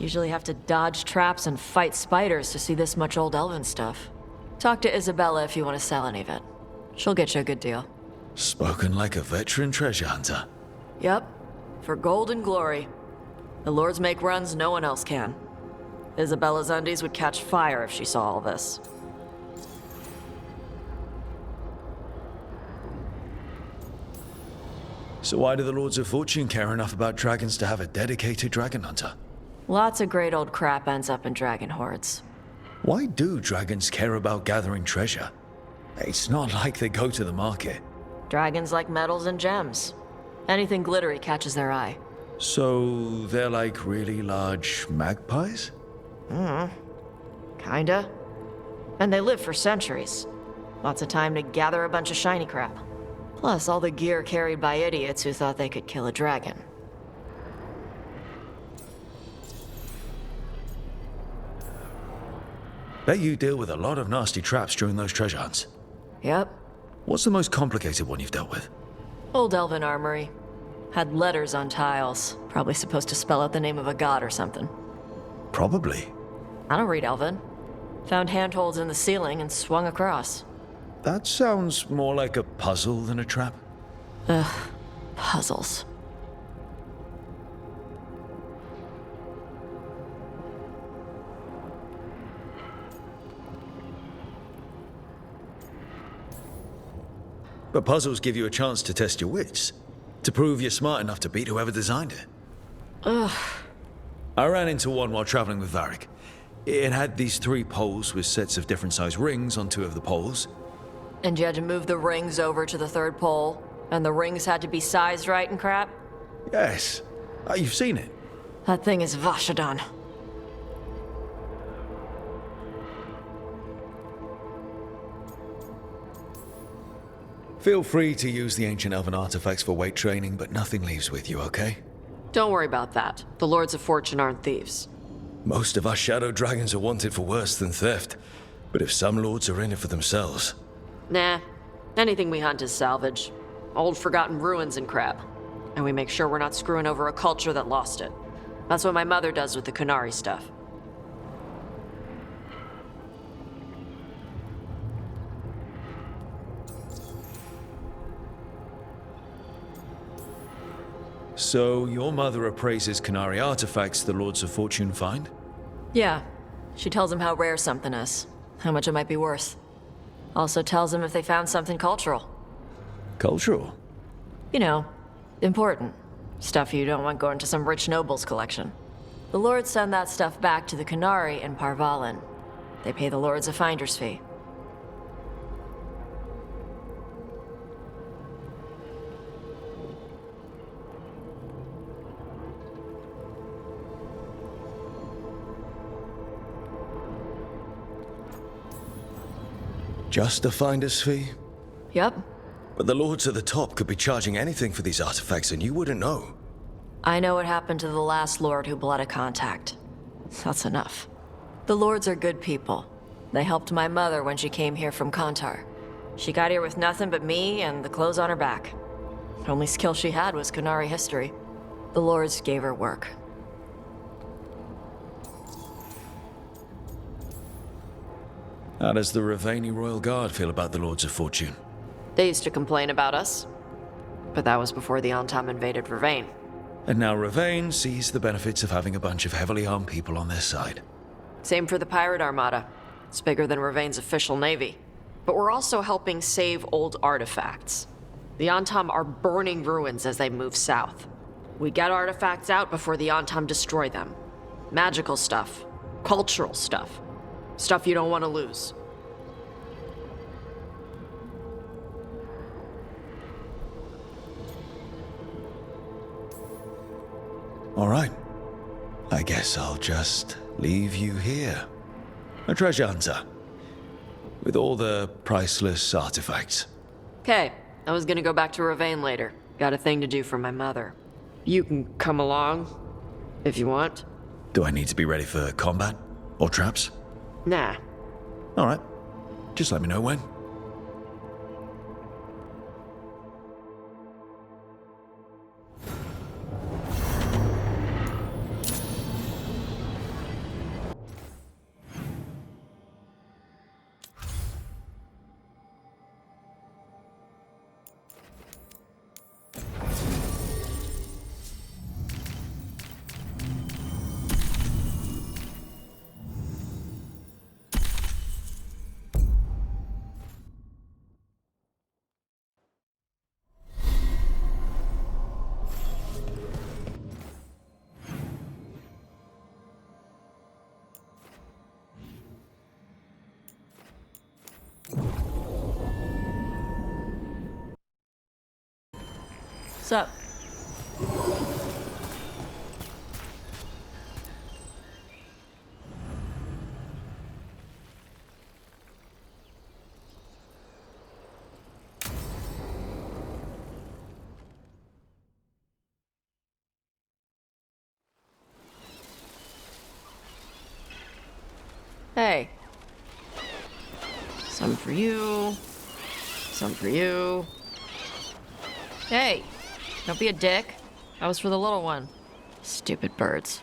Usually have to dodge traps and fight spiders to see this much old elven stuff. Talk to Isabella if you want to sell any of it. She'll get you a good deal. Spoken like a veteran treasure hunter. Yep. For gold and glory. The lords make runs no one else can. Isabella's undies would catch fire if she saw all this. So why do the Lords of Fortune care enough about dragons to have a dedicated dragon hunter? Lots of great old crap ends up in dragon hordes. Why do dragons care about gathering treasure? It's not like they go to the market. Dragons like metals and gems. Anything glittery catches their eye. So they're like really large magpies? Kinda. And they live for centuries. Lots of time to gather a bunch of shiny crap. Plus all the gear carried by idiots who thought they could kill a dragon. Bet you deal with a lot of nasty traps during those treasure hunts. Yep. What's the most complicated one you've dealt with? Old elven armory. Had letters on tiles. Probably supposed to spell out the name of a god or something. Probably. I don't read elven. Found handholds in the ceiling and swung across. That sounds more like a puzzle than a trap. Ugh. Puzzles. But puzzles give you a chance to test your wits. To prove you're smart enough to beat whoever designed it. Ugh. I ran into one while traveling with Varric. It had these 3 poles with sets of different size rings on 2 of the poles. And you had to move the rings over to the 3rd pole? And the rings had to be sized right and crap? Yes. You've seen it. That thing is Vashadan. Feel free to use the ancient elven artifacts for weight training, but nothing leaves with you, okay? Don't worry about that. The Lords of Fortune aren't thieves. Most of us shadow dragons are wanted for worse than theft. But if some lords are in it for themselves... Nah. Anything we hunt is salvage. Old forgotten ruins and crap. And we make sure we're not screwing over a culture that lost it. That's what my mother does with the Kunari stuff. So, your mother appraises Kunari artifacts the Lords of Fortune find? Yeah. She tells them how rare something is. How much it might be worth. Also tells them if they found something cultural. Cultural? You know, important. Stuff you don't want going to some rich noble's collection. The lords send that stuff back to the Kunari in Parvalin. They pay the lords a finder's fee. Just a finder's fee? Yep. But the lords at the top could be charging anything for these artifacts and you wouldn't know. I know what happened to the last lord who blotted contact. That's enough. The lords are good people. They helped my mother when she came here from Kantar. She got here with nothing but me and the clothes on her back. The only skill she had was Kunari history. The lords gave her work. How does the Ravani Royal Guard feel about the Lords of Fortune? They used to complain about us. But that was before the Antam invaded Ravane. And now Ravane sees the benefits of having a bunch of heavily armed people on their side. Same for the Pirate Armada. It's bigger than Ravane's official navy. But we're also helping save old artifacts. The Antam are burning ruins as they move south. We get artifacts out before the Antam destroy them. Magical stuff. Cultural stuff. Stuff you don't want to lose. All right. I guess I'll just leave you here. A treasure hunter. With all the priceless artifacts. Okay, I was gonna go back to Ravane later. Got a thing to do for my mother. You can come along, if you want. Do I need to be ready for combat? Or traps? Nah. All right. Just let me know when. What's up? Hey. Some for you. Some for you. Hey, don't be a dick. That was for the little one. Stupid birds.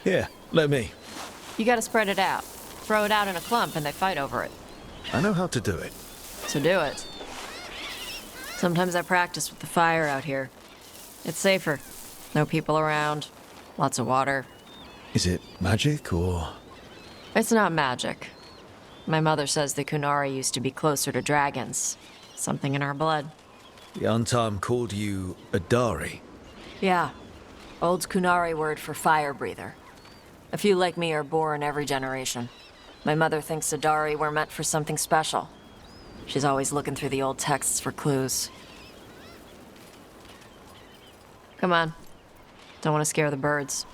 Here, let me. You gotta spread it out. Throw it out in a clump and they fight over it. I know how to do it. So do it. Sometimes I practice with the fire out here. It's safer. No people around. Lots of water. Is it magic or... It's not magic. My mother says the Kunari used to be closer to dragons. Something in our blood. The Antam called you a Dari? Yeah. Old Kunari word for fire breather. A few like me are born every generation. My mother thinks Adari were meant for something special. She's always looking through the old texts for clues. Come on. Don't want to scare the birds.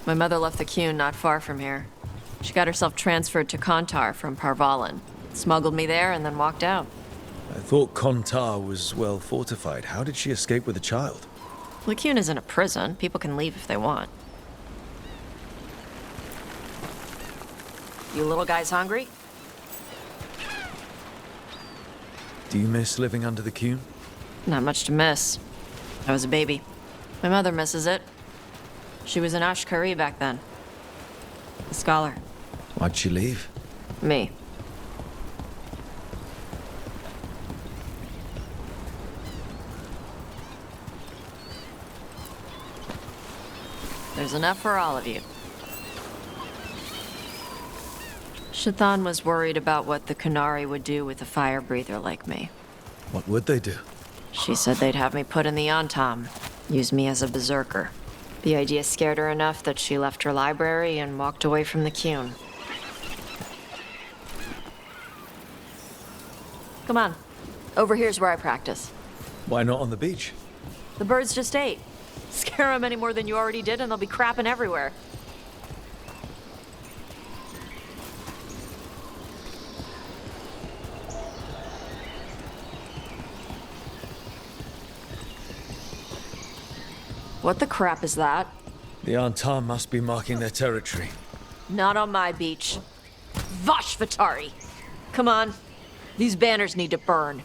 My mother left the Qun not far from here. She got herself transferred to Kontar from Parvalan. Smuggled me there and then walked out. I thought Kontar was well fortified. How did she escape with a child? The Qun isn't a prison. People can leave if they want. You little guys hungry? Do you miss living under the Qun? Not much to miss. I was a baby. My mother misses it. She was an Ashkari back then. A scholar. Why'd she leave? Me. There's enough for all of you. Shathan was worried about what the Kunari would do with a fire breather like me. What would they do? She said they'd have me put in the Antam, use me as a berserker. The idea scared her enough that she left her library and walked away from the Qun. Come on. Over here's where I practice. Why not on the beach? The birds just ate. Scare them any more than you already did and they'll be crapping everywhere. What the crap is that? The Antam must be marking their territory. Not on my beach. Vosh Vatari! Come on. These banners need to burn.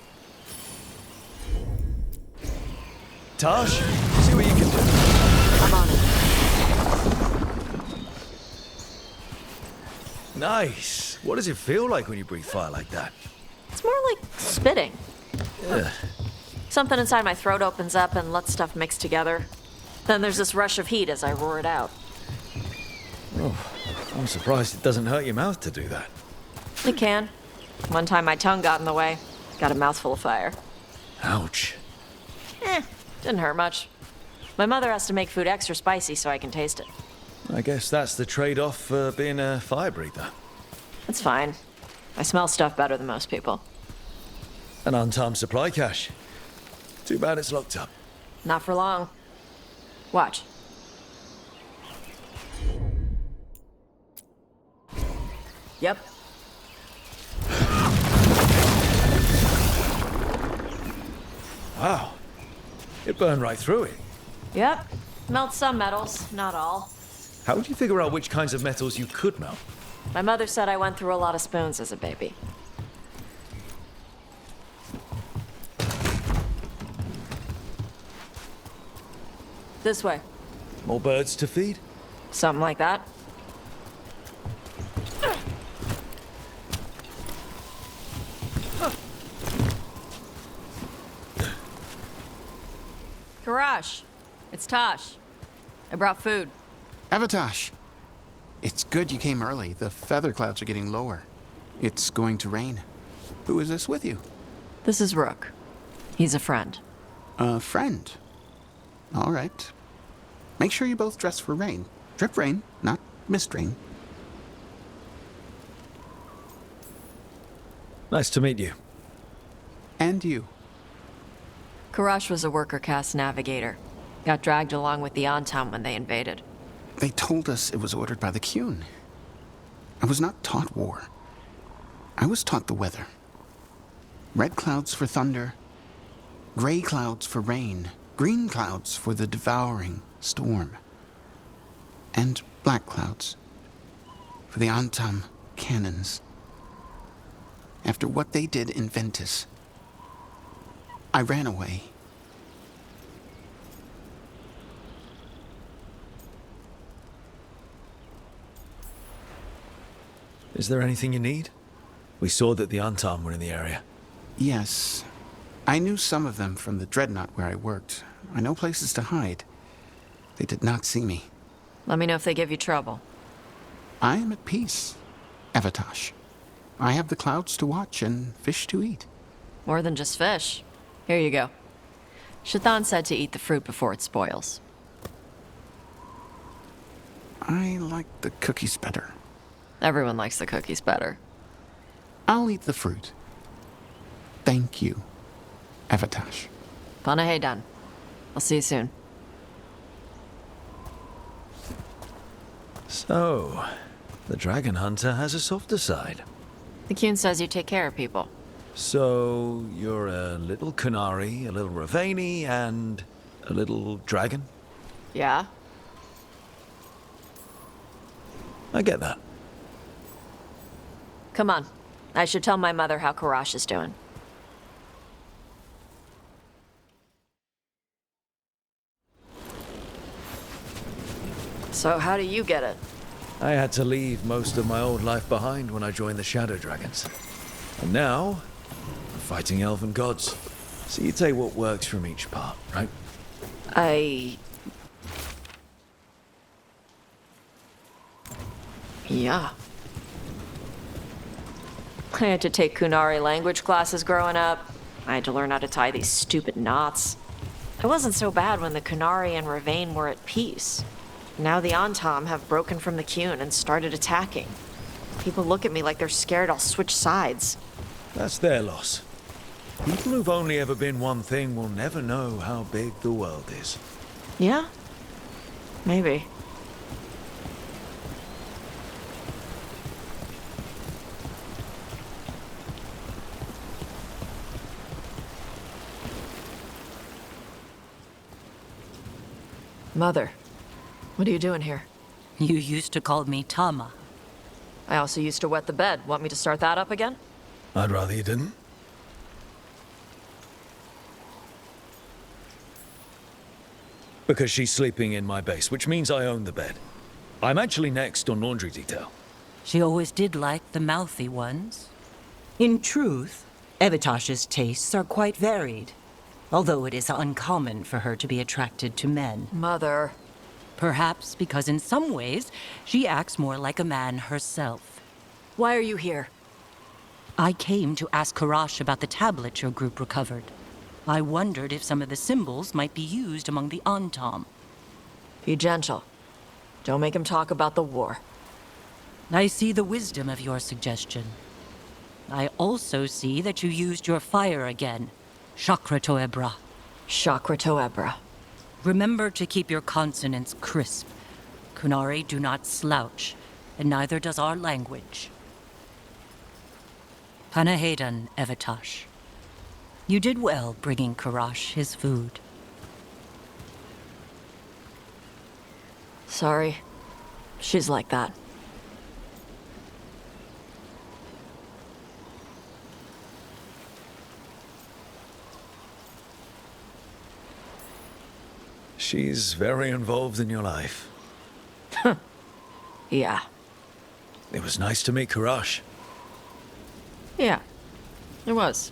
Tash, see what you can do. I'm on it. Nice. What does it feel like when you breathe fire like that? It's more like spitting. Ugh. Something inside my throat opens up and lets stuff mix together. Then there's this rush of heat as I roar it out. Oh, I'm surprised it doesn't hurt your mouth to do that. It can. One time my tongue got in the way. Got a mouthful of fire. Ouch. Didn't hurt much. My mother has to make food extra spicy so I can taste it. I guess that's the trade-off for being a fire breather. It's fine. I smell stuff better than most people. An untimed supply cache. Too bad it's locked up. Not for long. Watch. Yep. Wow. It burned right through it. Yep. Melts some metals, not all. How would you figure out which kinds of metals you could melt? My mother said I went through a lot of spoons as a baby. This way. More birds to feed? Something like that. Karash, it's Tosh. I brought food. Avatash, it's good you came early. The feather clouds are getting lower. It's going to rain. Who is this with you? This is Rook. He's a friend. A friend? All right. Make sure you both dress for rain. Drip rain, not mist rain. Nice to meet you. And you. Karash was a worker caste navigator. Got dragged along with the Antam when they invaded. They told us it was ordered by the Qun. I was not taught war. I was taught the weather. Red clouds for thunder, gray clouds for rain, green clouds for the devouring storm, and black clouds for the Antam cannons. After what they did in Ventus, I ran away. Is there anything you need? We saw that the Antam were in the area. Yes. I knew some of them from the dreadnought where I worked. I know places to hide. They did not see me. Let me know if they give you trouble. I am at peace, Evatash. I have the clouds to watch and fish to eat. More than just fish. Here you go. Shathan said to eat the fruit before it spoils. I like the cookies better. Everyone likes the cookies better. I'll eat the fruit. Thank you, Evatash. Panaheydan. I'll see you soon. So, the Dragon Hunter has a softer side. The Qun says you take care of people. So, you're a little Kunari, a little Ravani, and a little dragon? Yeah? I get that. Come on. I should tell my mother how Karash is doing. So how do you get it? I had to leave most of my old life behind when I joined the Shadow Dragons. And now, I'm fighting elven gods. So you take what works from each part, right? Yeah. I had to take Kunari language classes growing up. I had to learn how to tie these stupid knots. It wasn't so bad when the Kunari and Ravane were at peace. Now the Antam have broken from the Qun and started attacking. People look at me like they're scared I'll switch sides. That's their loss. People who've only ever been one thing will never know how big the world is. Yeah? Maybe. Mother, what are you doing here? You used to call me Tama. I also used to wet the bed. Want me to start that up again? I'd rather you didn't. Because she's sleeping in my base, which means I own the bed. I'm actually next on laundry detail. She always did like the mouthy ones. In truth, Evitash's tastes are quite varied, although it is uncommon for her to be attracted to men. Mother. Perhaps because in some ways, she acts more like a man herself. Why are you here? I came to ask Karash about the tablet your group recovered. I wondered if some of the symbols might be used among the Antam. Be gentle. Don't make him talk about the war. I see the wisdom of your suggestion. I also see that you used your fire again. Chakra Toebra. Chakra Toebra. Remember to keep your consonants crisp. Kunari do not slouch, and neither does our language. Panaheydan, Evatash. You did well bringing Karash his food. Sorry. She's like that. She's very involved in your life. Yeah. It was nice to meet Karash. Yeah. It was.